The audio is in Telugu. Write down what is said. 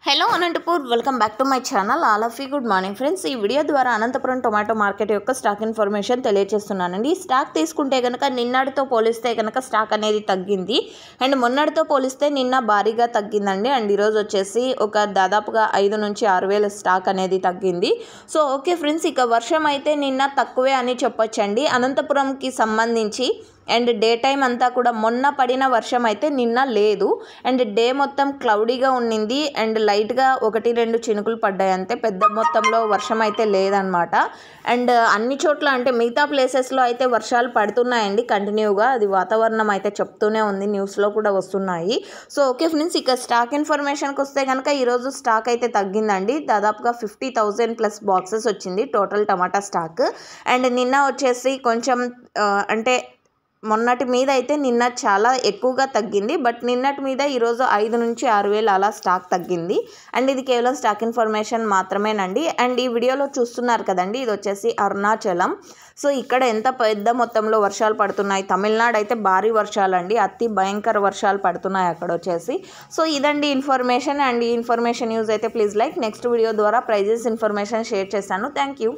Hello Anantapur welcome back to my channel all of you good morning friends. ఈ వీడియో ద్వారా అనంతపురం టొమాటో మార్కెట్ యొక్క స్టాక్ ఇన్ఫర్మేషన్ తెలియజేస్తున్నానండి. ఈ స్టాక్ తీసుకుంటే కనుక నిన్నటితో పోలిస్తే కనుక స్టాక్ అనేది తగ్గింది అండ్ మొన్నటితో పోలిస్తే నిన్న భారీగా తగ్గిందండి. అండ్ ఈరోజు వచ్చేసి ఒక దాదాపుగా 5 నుంచి 6 వేల స్టాక్ అనేది తగ్గింది. సో ఓకే ఫ్రెండ్స్, ఇక వర్షం అయితే నిన్న తక్కువే అని చెప్పొచ్చండి అనంతపురంకి సంబంధించి. అండ్ డే టైం అంతా కూడా మొన్న పడిన వర్షం అయితే నిన్న లేదు. అండ్ డే మొత్తం క్లౌడీగా ఉండింది అండ్ లైట్గా 1-2 చినుకులు పడ్డాయి అంతే. పెద్ద మొత్తంలో వర్షం అయితే లేదనమాట. అండ్ అన్ని చోట్ల అంటే మిగతా ప్లేసెస్లో అయితే వర్షాలు పడుతున్నాయండి కంటిన్యూగా. అది వాతావరణం అయితే చెప్తూనే ఉంది, న్యూస్లో కూడా వస్తున్నాయి. సో ఓకే ఫ్రెండ్స్, ఇక స్టాక్ ఇన్ఫర్మేషన్కి వస్తే కనుక ఈరోజు స్టాక్ అయితే తగ్గిందండి. దాదాపుగా 50,000+ బాక్సెస్ వచ్చింది టోటల్ టమాటా స్టాక్. అండ్ నిన్న వచ్చేసి కొంచెం అంటే మొన్నటి మీద అయితే నిన్న చాలా ఎక్కువగా తగ్గింది. బట్ నిన్నటి మీద ఈరోజు 5 నుంచి 6 వేలు అలా స్టాక్ తగ్గింది. అండ్ ఇది కేవలం స్టాక్ ఇన్ఫర్మేషన్ మాత్రమేనండి. అండ్ ఈ వీడియోలో చూస్తున్నారు కదండి, ఇది వచ్చేసి అరుణాచలం. సో ఇక్కడ ఎంత పెద్ద మొత్తంలో వర్షాలు పడుతున్నాయి. తమిళనాడు అయితే భారీ వర్షాలండి, అతి భయంకర వర్షాలు పడుతున్నాయి అక్కడ వచ్చేసి. సో ఇదండి ఇన్ఫర్మేషన్. అండ్ ఈ ఇన్ఫర్మేషన్ యూజ్ అయితే ప్లీజ్ లైక్. నెక్స్ట్ వీడియో ద్వారా ప్రైజెస్ ఇన్ఫర్మేషన్ షేర్ చేస్తాను. Thank you.